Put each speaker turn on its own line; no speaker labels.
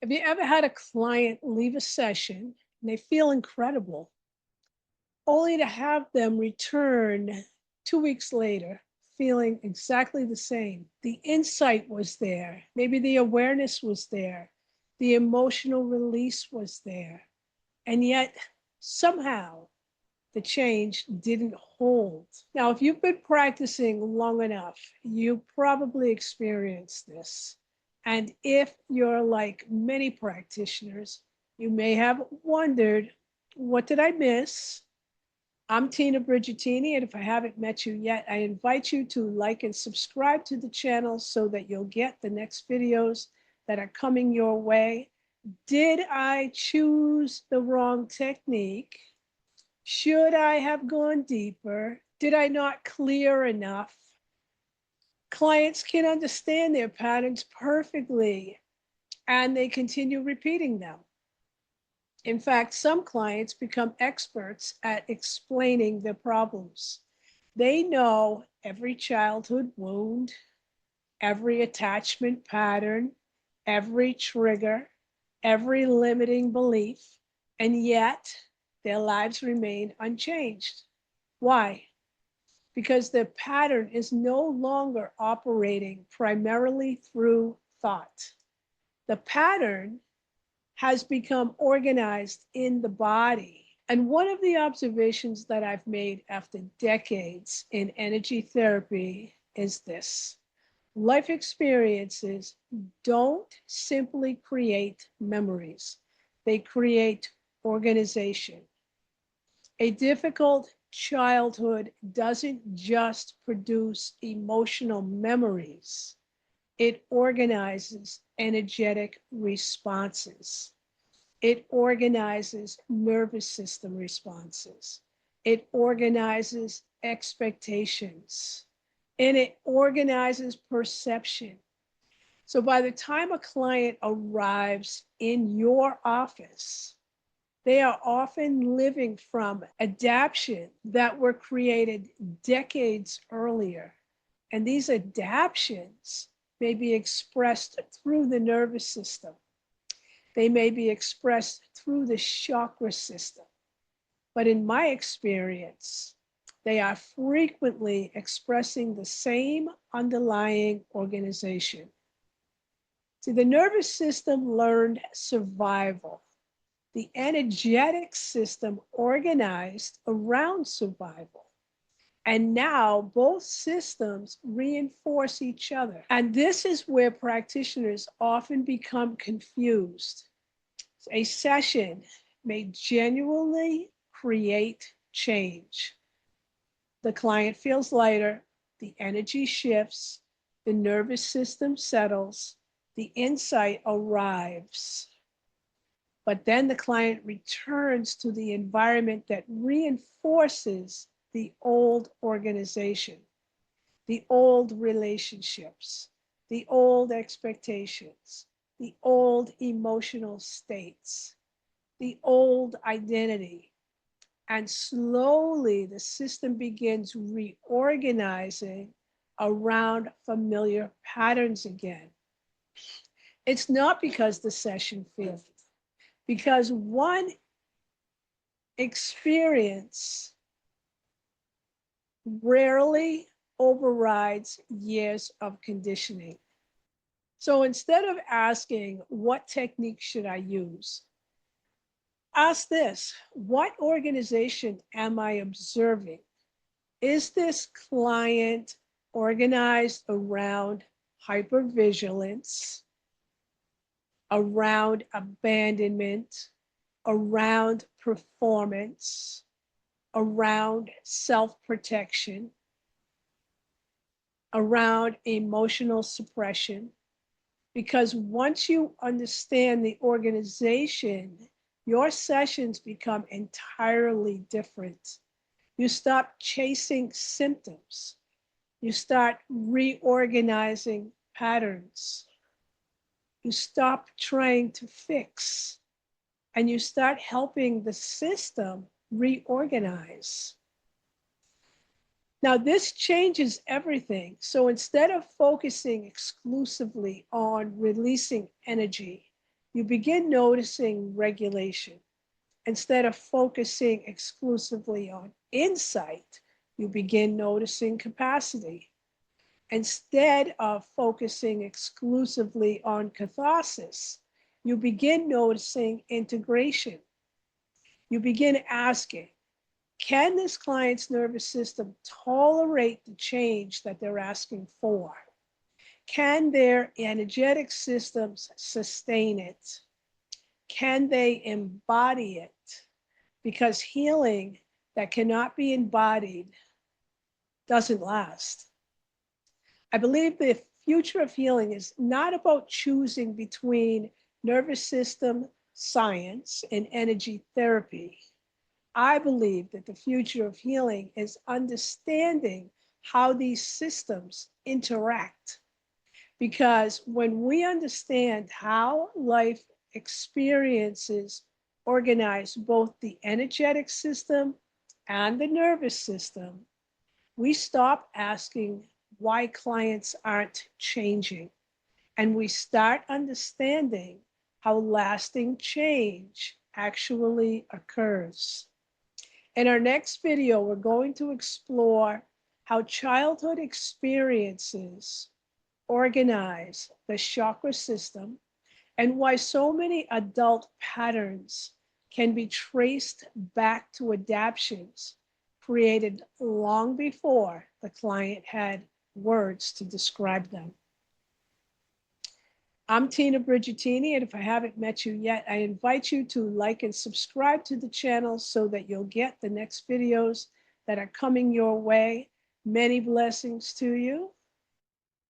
Have you ever had a client leave a session and they feel incredible, only to have them return 2 weeks later feeling exactly the same? The insight was there, maybe the awareness was there, the emotional release was there, and yet somehow the change didn't hold. Now, if you've been practicing long enough, you probably experienced this. And if you're like many practitioners, you may have wondered, what did I miss? I'm Tina Brigitini, and if I haven't met you yet, I invite you to like and subscribe to the channel so that you'll get the next videos that are coming your way. Did I choose the wrong technique? Should I have gone deeper? Did I not clear enough? Clients can understand their patterns perfectly and they continue repeating them. In fact, some clients become experts at explaining their problems. They know every childhood wound, every attachment pattern, every trigger, every limiting belief, and yet their lives remain unchanged. Why? Because the pattern is no longer operating primarily through thought. The pattern has become organized in the body. And one of the observations that I've made after decades in energy therapy is this: life experiences don't simply create memories, they create organization. A difficult childhood doesn't just produce emotional memories, it organizes energetic responses. It organizes nervous system responses. It organizes expectations. And it organizes perception. So by the time a client arrives in your office, they are often living from adaptations that were created decades earlier. And these adaptations may be expressed through the nervous system. They may be expressed through the chakra system. But in my experience, they are frequently expressing the same underlying organization. See, the nervous system learned survival. The energetic system organized around survival. And now both systems reinforce each other. And this is where practitioners often become confused. A session may genuinely create change. The client feels lighter, the energy shifts, the nervous system settles, the insight arrives. But then the client returns to the environment that reinforces the old organization, the old relationships, the old expectations, the old emotional states, the old identity. And slowly the system begins reorganizing around familiar patterns again. It's not because the session failed, because one experience rarely overrides years of conditioning. So instead of asking, what technique should I use? Ask this: what organization am I observing? Is this client organized around hypervigilance, around abandonment, around performance, around self-protection, around emotional suppression? Because once you understand the organization, your sessions become entirely different. You stop chasing symptoms. You start reorganizing patterns. You stop trying to fix, and you start helping the system reorganize. Now, this changes everything. So instead of focusing exclusively on releasing energy, You begin noticing regulation. Instead of focusing exclusively on insight, you begin noticing capacity. Instead of focusing exclusively on catharsis, you begin noticing integration. You begin asking, can this client's nervous system tolerate the change that they're asking for? Can their energetic systems sustain it? Can they embody it? Because healing that cannot be embodied doesn't last. I believe the future of healing is not about choosing between nervous system science and energy therapy. I believe that the future of healing is understanding how these systems interact. Because when we understand how life experiences organize both the energetic system and the nervous system, we stop asking why clients aren't changing, and we start understanding how lasting change actually occurs. In our next video, we're going to explore how childhood experiences organize the chakra system and why so many adult patterns can be traced back to adaptations created long before the client had words to describe them. I'm Tina Brigitini, and if I haven't met you yet, I invite you to like and subscribe to the channel so that you'll get the next videos that are coming your way. Many blessings to you.